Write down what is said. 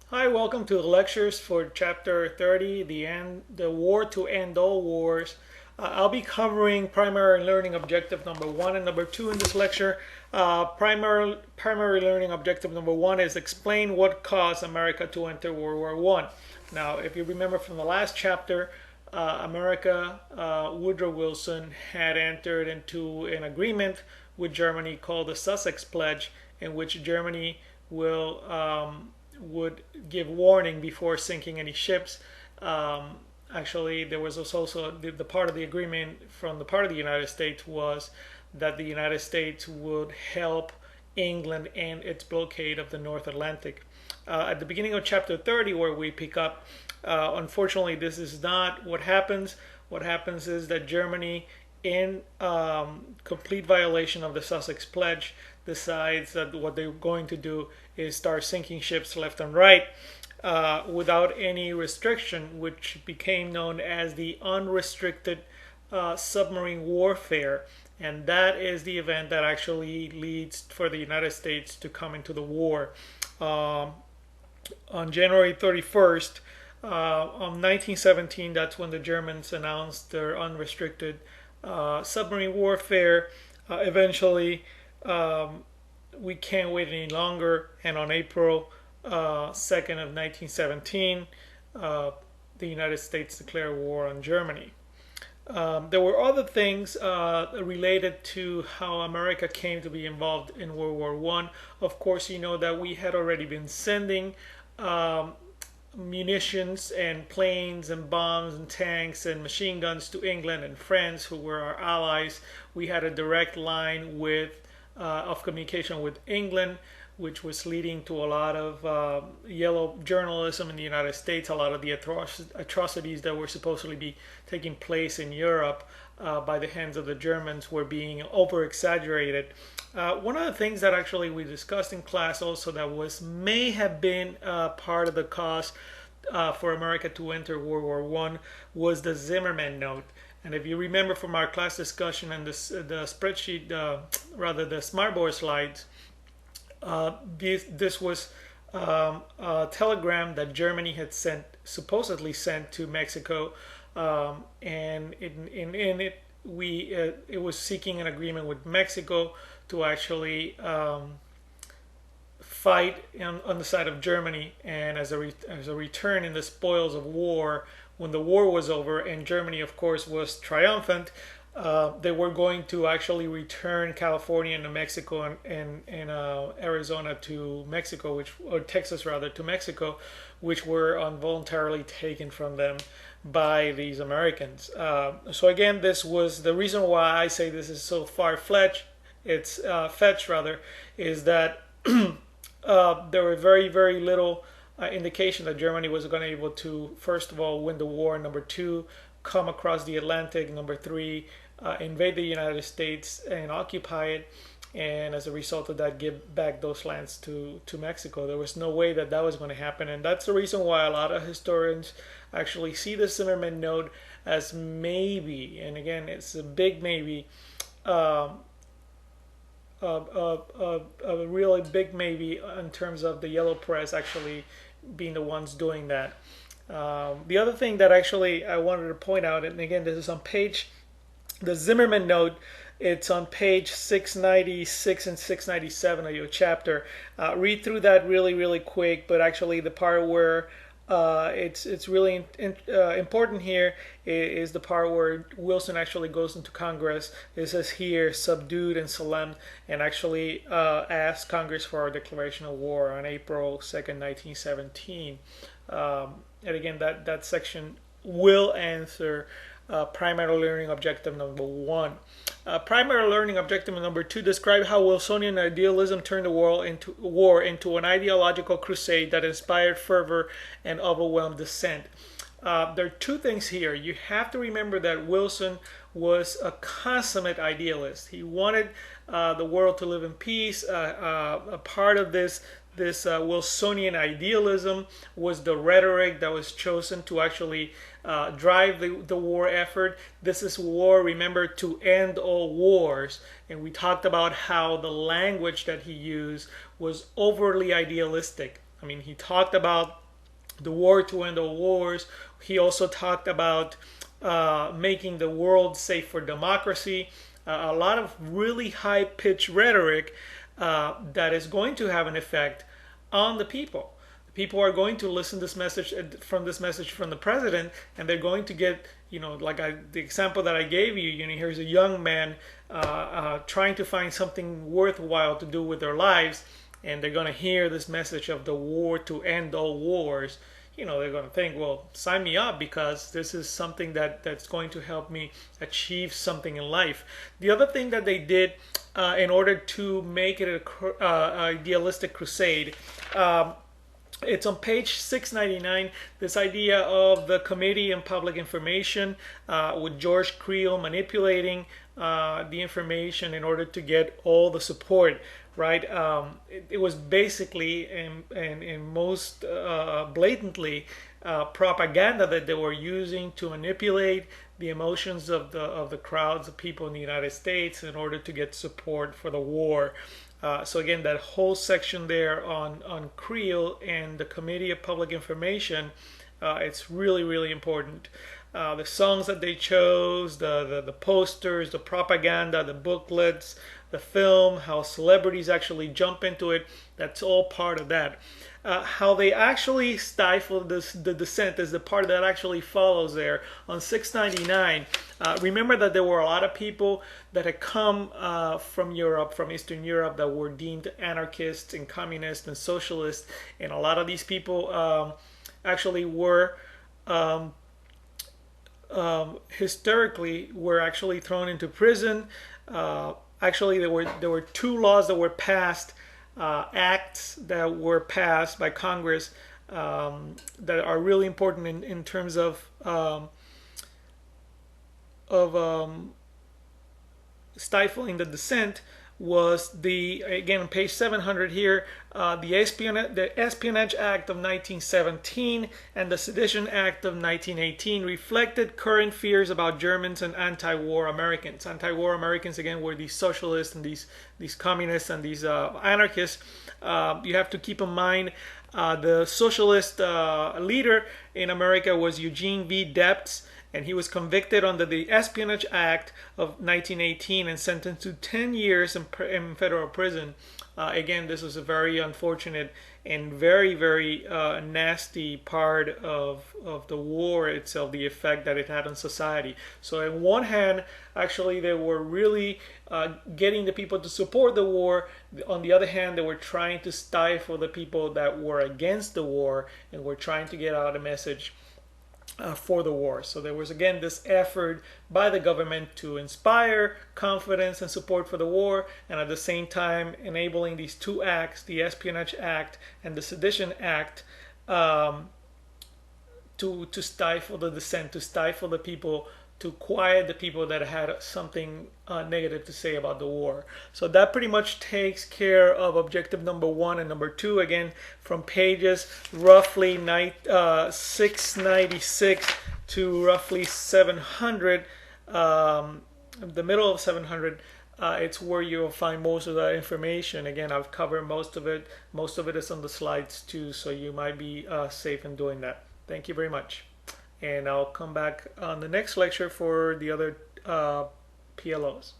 Hi, welcome to the lectures for chapter 30, the war to end all wars. I'll be covering primary learning objective number 1 and number 2 in this lecture. Primary learning objective number 1 is explain what caused America to enter World War One. Now, if you remember from the last chapter, Woodrow Wilson had entered into an agreement with Germany called the Sussex Pledge, in which Germany would give warning before sinking any ships. Actually, there was also the part of the agreement from the part of the United States was that the United States would help England end its blockade of the North Atlantic. At the beginning of chapter 30, where we pick up, unfortunately, this is not what happens. What happens is that Germany, in complete violation of the Sussex Pledge, decides that what they're going to do is start sinking ships left and right without any restriction, which became known as the unrestricted submarine warfare. And that is the event that actually leads for the United States to come into the war. On January 31st, of 1917, that's when the Germans announced their unrestricted submarine warfare. Eventually, we can't wait any longer, and on April 2nd of 1917, the United States declared war on Germany. There were other things related to how America came to be involved in World War One. Of course, you know that we had already been sending munitions and planes and bombs and tanks and machine guns to England and France, who were our allies. We had a direct line of communication with England, which was leading to a lot of yellow journalism in the United States, a lot of the atrocities that were supposedly be taking place in Europe by the hands of the Germans were being over exaggerated. One of the things that actually we discussed in class also that may have been part of the cause for America to enter World War One was the Zimmerman Note. And if you remember from our class discussion and the spreadsheet, rather the smartboard slides, this was a telegram that Germany had supposedly sent to Mexico, and in it it was seeking an agreement with Mexico to actually fight on the side of Germany, and as a return in the spoils of war, when the war was over and Germany, of course, was triumphant, they were going to actually return California and New Mexico and Arizona to Mexico, or Texas rather, to Mexico, which were involuntarily taken from them by these Americans. So again, this was the reason why I say this is so far-fetched. It's fetched rather, is that there were very, very little indication that Germany was going to be able to, first of all, win the war. Number two, come across the Atlantic. Number three, invade the United States and occupy it. And as a result of that, give back those lands to Mexico. There was no way that that was going to happen. And that's the reason why a lot of historians actually see the Zimmerman Note as maybe, and again, it's a big maybe, a really big maybe in terms of the yellow press actually being the ones doing that. The other thing that actually I wanted to point out, and again, this is on the Zimmerman Note, it's on page 696 and 697 of your chapter. Read through that really, really quick, but actually the part where it's really important here is the part where Wilson actually goes into Congress. It says here, subdued and solemn, and actually asks Congress for a declaration of war on April 2nd, 1917. And again, that section will answer primary learning objective number 1. Primary learning objective number 2, describe how Wilsonian idealism turned the war into an ideological crusade that inspired fervor and overwhelmed dissent. There are two things here. You have to remember that Wilson was a consummate idealist. He wanted the world to live in peace. A part of this Wilsonian idealism was the rhetoric that was chosen to actually drive the war effort. This is war, remember, to end all wars. And we talked about how the language that he used was overly idealistic. I mean, he talked about the war to end all wars. He also talked about making the world safe for democracy. A lot of really high-pitched rhetoric that is going to have an effect on the people. People are going to listen to this message from the president, and they're going to get, like the example that I gave you. Here's a young man trying to find something worthwhile to do with their lives, and they're going to hear this message of the war to end all wars. They're going to think, well, sign me up, because this is something that's going to help me achieve something in life. The other thing that they did in order to make it a idealistic crusade, it's on page 699, this idea of the Committee on Public Information with George Creel manipulating the information in order to get all the support, right? It was basically and most blatantly propaganda that they were using to manipulate the emotions of the crowds of people in the United States in order to get support for the war. So again, that whole section there on Creel and the Committee of Public Information, it's really, really important. The songs that they chose, the posters, the propaganda, the booklets, the film, how celebrities actually jump into it, that's all part of that. How they actually stifle the dissent is the part that actually follows there on 699. Remember that there were a lot of people that had come from Europe, from Eastern Europe, that were deemed anarchists and communists and socialists, and a lot of these people actually were historically were actually thrown into prison. Actually, there were two laws that were passed, acts that were passed by Congress that are really important in terms of stifling the dissent. Was again on page 700 here, the Espionage Act of 1917 and the Sedition Act of 1918 reflected current fears about Germans and anti-war Americans. Anti-war Americans, again, were these socialists and these communists and these anarchists. You have to keep in mind the socialist leader in America was Eugene V. Debs, and he was convicted under the Espionage Act of 1918 and sentenced to 10 years in federal prison. Again, this was a very unfortunate and very, very nasty part of the war itself, the effect that it had on society. So on one hand, actually, they were really getting the people to support the war. On the other hand, they were trying to stifle the people that were against the war and were trying to get out a message for the war. So there was again this effort by the government to inspire confidence and support for the war, and at the same time enabling these two acts, the Espionage Act and the Sedition Act, to stifle the dissent, to stifle the people, to quiet the people that had something negative to say about the war. So that pretty much takes care of objective number 1 and number 2, again from pages roughly 696 to roughly 700, the middle of 700. It's where you'll find most of that information. Again, I've covered most of it. Most of it is on the slides too, so you might be safe in doing that. Thank you very much. And I'll come back on the next lecture for the other PLOs.